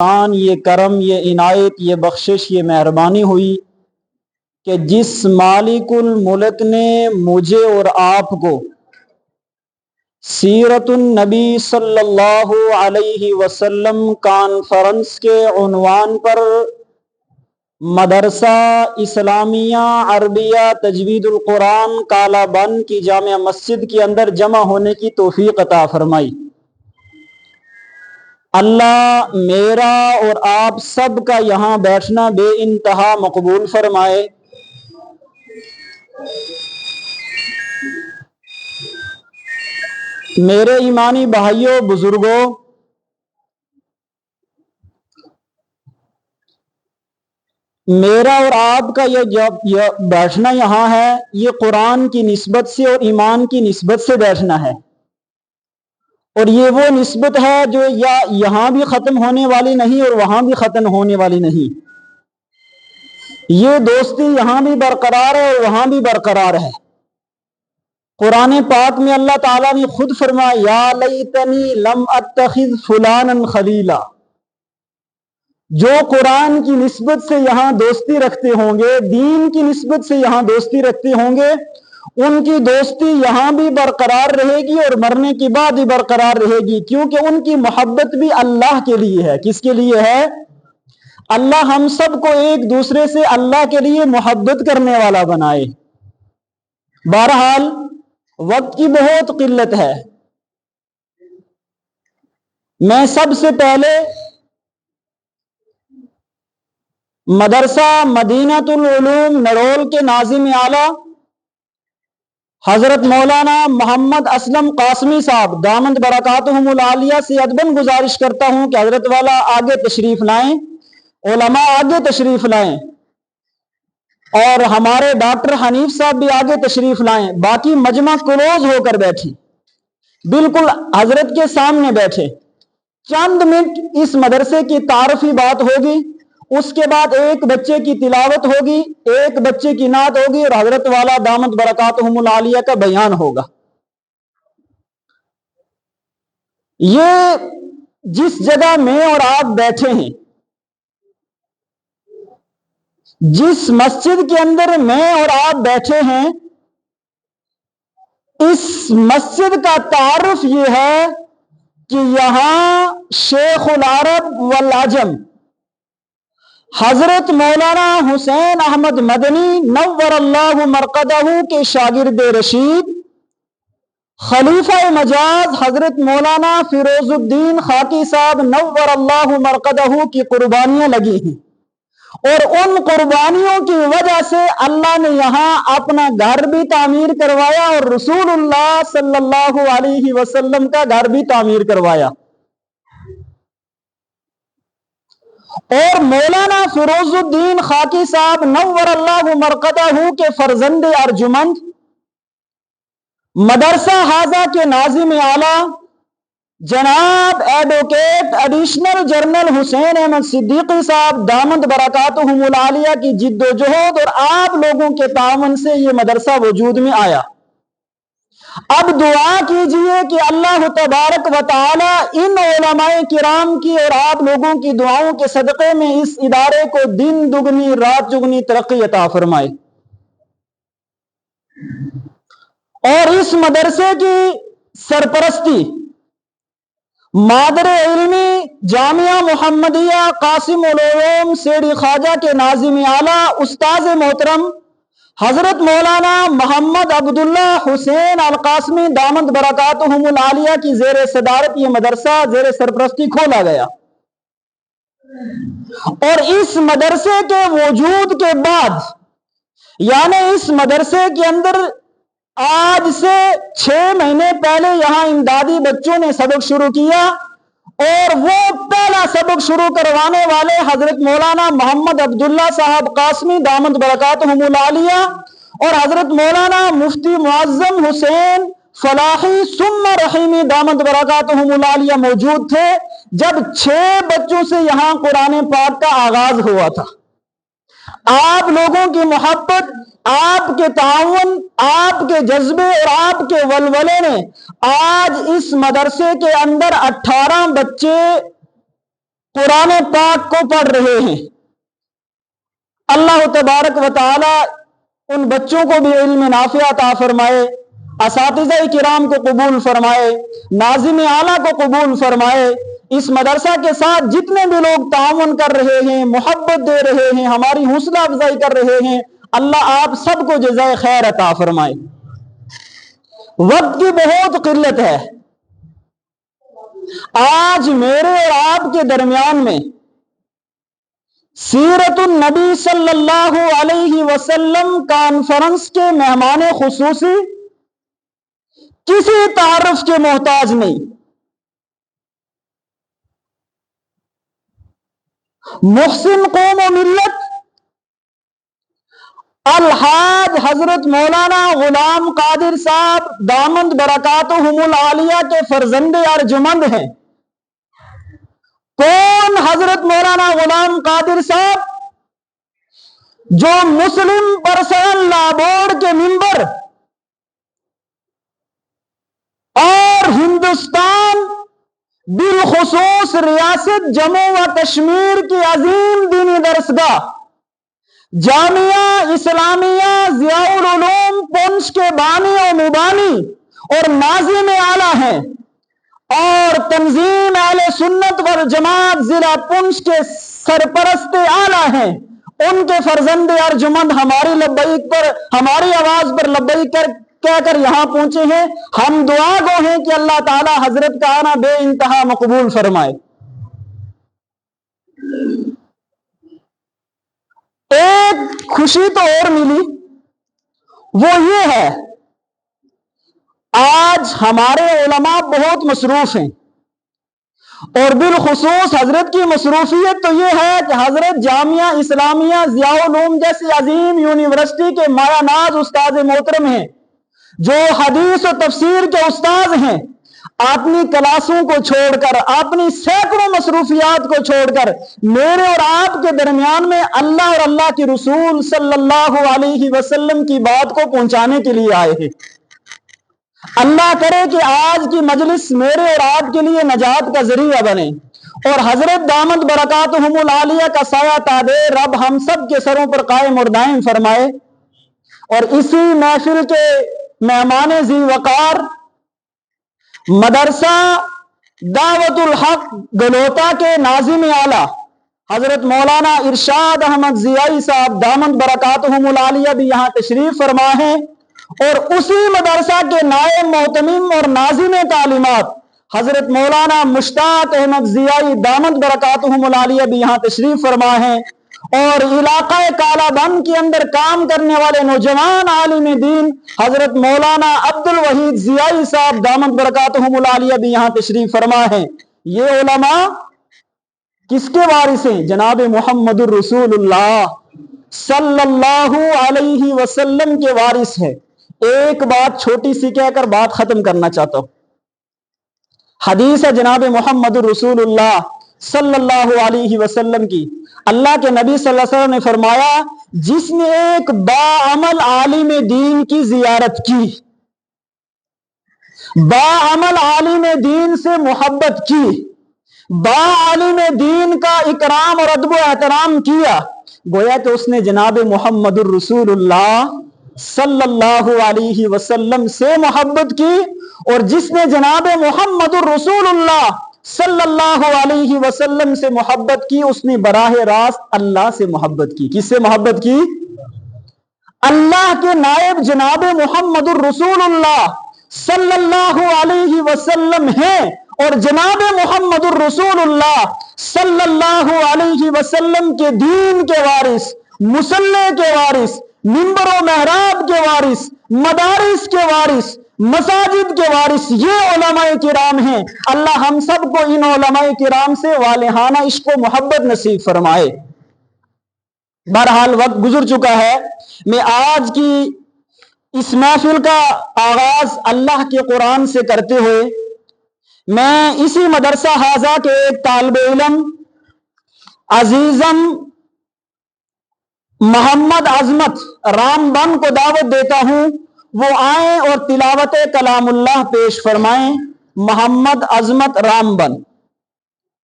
یہ کرم، یہ عنایت، یہ بخشش، یہ مہربانی ہوئی کہ جس مالک الملک نے مجھے اور آپ کو سیرت النبی صلی اللہ علیہ وسلم کانفرنس کے عنوان پر مدرسہ اسلامیہ عربیہ تجوید القرآن کالا بند کی جامع مسجد کے اندر جمع ہونے کی توفیق عطا فرمائی۔ اللہ میرا اور آپ سب کا یہاں بیٹھنا بے انتہا مقبول فرمائے۔ میرے ایمانی بھائیوں، بزرگوں، میرا اور آپ کا یہ بیٹھنا یہاں ہے، یہ قرآن کی نسبت سے اور ایمان کی نسبت سے بیٹھنا ہے، اور یہ وہ نسبت ہے جو یہاں بھی ختم ہونے والی نہیں اور وہاں بھی ختم ہونے والی نہیں۔ یہ دوستی یہاں بھی برقرار ہے اور وہاں بھی برقرار ہے۔ قرآن پاک میں اللہ تعالیٰ نے خود فرمایا، یا لیتنی لم اتخذ فلانا خلیلا۔ جو قرآن کی نسبت سے یہاں دوستی رکھتے ہوں گے، دین کی نسبت سے یہاں دوستی رکھتے ہوں گے، ان کی دوستی یہاں بھی برقرار رہے گی اور مرنے کے بعد بھی برقرار رہے گی، کیونکہ ان کی محبت بھی اللہ کے لیے ہے۔ کس کے لیے ہے؟ اللہ ہم سب کو ایک دوسرے سے اللہ کے لیے محبت کرنے والا بنائے۔ بہرحال وقت کی بہت قلت ہے، میں سب سے پہلے مدرسہ مدینۃ العلوم نرول کے ناظم اعلیٰ حضرت مولانا محمد اسلم قاسمی صاحب دامت برکاتہم العالیہ سے ادباً گزارش کرتا ہوں کہ حضرت والا آگے تشریف لائیں، علماء آگے تشریف لائیں، اور ہمارے ڈاکٹر حنیف صاحب بھی آگے تشریف لائیں۔ باقی مجمع کلوز ہو کر بیٹھی، بالکل حضرت کے سامنے بیٹھے۔ چند منٹ اس مدرسے کی تعارفی بات ہوگی، اس کے بعد ایک بچے کی تلاوت ہوگی، ایک بچے کی نعت ہوگی، اور حضرت والا دامت برکاتہم العالیہ کا بیان ہوگا۔ یہ جس جگہ میں اور آپ بیٹھے ہیں، جس مسجد کے اندر میں اور آپ بیٹھے ہیں، اس مسجد کا تعارف یہ ہے کہ یہاں شیخ العرب والعجم حضرت مولانا حسین احمد مدنی نور اللہ مرقدہ کے شاگرد رشید، خلیفہ مجاز حضرت مولانا فیروز الدین خاکی صاحب نور اللہ مرقدہ کی قربانیاں لگی ہیں، اور ان قربانیوں کی وجہ سے اللہ نے یہاں اپنا گھر بھی تعمیر کروایا اور رسول اللہ صلی اللہ علیہ وسلم کا گھر بھی تعمیر کروایا۔ اور مولانا فیروز الدین خاکی صاحب نور اللہ مرقدہ کے فرزند ارجمند مدرسہ حاضہ کے ناظم اعلیٰ جناب ایڈوکیٹ ایڈیشنل جنرل حسین احمد صدیقی صاحب دامت برکاتہم العالیہ کی جد و جہد اور آپ لوگوں کے تعاون سے یہ مدرسہ وجود میں آیا۔ اب دعا کیجئے کہ اللہ تبارک و تعالی ان علماء کرام کی اور آپ لوگوں کی دعاؤں کے صدقے میں اس ادارے کو دن دگنی رات چگنی ترقی عطا فرمائے، اور اس مدرسے کی سرپرستی مادر علمی جامعہ محمدیہ قاسم العلوم سیڑھی خواجہ کے ناظم اعلیٰ استاذ محترم حضرت مولانا محمد عبداللہ حسین القاسمی دامت برکاتہم العالیہ کی زیر صدارت یہ مدرسہ زیر سرپرستی کھولا گیا، اور اس مدرسے کے وجود کے بعد، یعنی اس مدرسے کے اندر آج سے 6 مہینے پہلے یہاں امدادی بچوں نے سبق شروع کیا، اور وہ پہلا سبق شروع کروانے والے حضرت مولانا محمد عبداللہ صاحب قاسمی دامت برکاتہم العالیہ اور حضرت مولانا مفتی معظم حسین فلاحی ثم رحیمی دامت برکاتہم العالیہ موجود تھے جب 6 بچوں سے یہاں قرآن پاک کا آغاز ہوا تھا۔ آپ لوگوں کی محبت، آپ کے تعاون، آپ کے جذبے اور آپ کے ولولے نے آج اس مدرسے کے اندر 18 بچے कुरान पाक को पढ़ रहे हैं। अल्लाह तबारक व तआला उन बच्चों को भी इल्म नाफिया अता फरमाए, असातिज़ा किराम को कबूल फरमाए, नाज़िम आला को कबूल फरमाए। इस मदरसा के साथ जितने भी लोग ताउन कर रहे हैं, मोहब्बत दे रहे हैं, हमारी हौसला अफजाई कर रहे हैं, अल्लाह आप सबको जज़ाए खैर अता फरमाए। वक्त की बहुत किल्लत है। आज मेरे और आपके दरमियान में सीरतुन नबी सल्लल्लाहु अलैहि वसल्लम कॉन्फ्रेंस के मेहमान खुसूसी किसी तारुफ के मोहताज नहीं। मुहसिन कौम व मिल्लत अलहाज हजरत मौलाना गुलाम कादिर साहब दामद बरकातुहुमुल आलिया के फर्जंदे अर्जुमंद हैं। कौन हजरत मौलाना गुलाम कादिर साहब, जो मुस्लिम पर्सनल लॉ बोर्ड के मेंबर और हिंदुस्तान बिलखुसूस रियासत जम्मू व कश्मीर की अजीम दीनी दरसगाह जामिया इस्लामिया ज़ियाउल उलूम पुंछ के बानी और मुबानी और नाज़िम आला हैं, और तंजीम अहले सुन्नत वल जमात जिला पुंछ के सरपरस्त आला हैं। उनके फर्जंद अर्जुमंद हमारी लब्बैक पर, हमारी आवाज पर लब्बैक कहकर यहां पहुंचे हैं। हम दुआ गो हैं कि अल्लाह ताला हजरत का आना बे इंतहा मकबूल फरमाए। एक खुशी तो और मिली, वो ये है आज हमारे उलमा बहुत मसरूफ हैं, और बिलखुसूस हजरत की मसरूफियत तो ये है कि हजरत जामिया इस्लामिया ज़ियाउल उलूम जैसी अजीम यूनिवर्सिटी के मायानाज उस्ताद मोहतरम हैं, जो हदीस और तफसीर के उस्ताद हैं, अपनी क्लासों को छोड़कर, अपनी सैकड़ों मसरूफियात को छोड़कर मेरे और आपके दरमियान में अल्लाह और अल्लाह के रसूल सल्लल्लाहु अलैहि वसल्लम की बात को पहुंचाने के लिए आए हैं। अल्लाह करे कि आज की मजलिस मेरे और आपके लिए नजात का जरिया बने, और हजरत दामद बरकातुहुमुल आलिया का साया ताबे रब हम सब के सरों पर कायम और दायम फरमाए। और इसी महफिल के मेहमान जी वकार मदरसा दावतुल हक गलोता के नाज़िम आला हजरत मौलाना इरशाद अहमद ज़ियाई साहब दामद बरकातुहुमुल आलिया भी यहाँ तशरीफ फरमा है, और उसी मदरसा के नायब मोहतमिम और नाज़िम तालीमात हजरत मौलाना मुश्ताक अहमद ज़ियाई दामद बरकातुहुमुल आलिया भी यहाँ तशरीफ फरमा है। और इलाका कालाबंद के अंदर काम करने वाले नौजवान आलिम दीन हजरत मौलाना अब्दुल वहीद ज़ियाई साहब दामद बरकातुहुमुल आलिया भी यहाँ तशरीफ फरमा है। ये उलमा किसके वारिस हैं? जनाब मुहम्मदुर रसूलुल्लाह सल्लल्लाहु अलैहि वसल्लम के वारिस है। एक बात छोटी सी कहकर बात खत्म करना चाहता हूं। हदीस है जनाब मुहम्मदुर रसूलुल्लाह सल्लल्लाहु अलैहि वसल्लम की, अल्लाह के नबी सल्लल्लाहु अलैहि वसल्लम ने फरमाया, जिसने एक बाअमल आलिम दीन की जियारत की, बाअमल आलिम दीन से मोहब्बत की, बाआलिम दीन का इकराम और अदब एहतराम किया, गोया कि उसने जनाब मुहम्मदुर रसूलुल्लाह सल्लल्लाहु अलैहि वसल्लम से मोहब्बत की। और जिसने जनाब मुहम्मदुर रसूलुल्लाह सल्लल्लाहु अलैहि वसल्लम से मोहब्बत की, उसने बराह रास्त अल्लाह से मोहब्बत की। किससे मोहब्बत की? अल्लाह के नायब जनाब मुहम्मदुर रसूलुल्लाह सल्लल्लाहु अलैहि वसल्लम हैं, और जनाब मुहम्मदुर रसूलुल्लाह सल्लल्लाहु अलैहि वसल्लम के दीन के वारिस, मुसल्ले के वारिस, मिंबर व महराब के वारिस, मदारिस के वारिस, मसाजिद के वारिस ये उलमाए किराम हैं। अल्लाह हम सबको इन उलमाए किराम से वालिहाना इश्क व मोहब्बत नसीब फरमाए। बहरहाल वक्त गुजर चुका है। मैं आज की इस महफिल का आगाज अल्लाह के कुरान से करते हुए मैं इसी मदरसा हाजा के एक तालिब इल्म अजीजम मोहम्मद अजमत रामबन को दावत देता हूं, वो आए और तिलावत कलामुल्लाह पेश फरमाएं। मोहम्मद अजमत रामबन।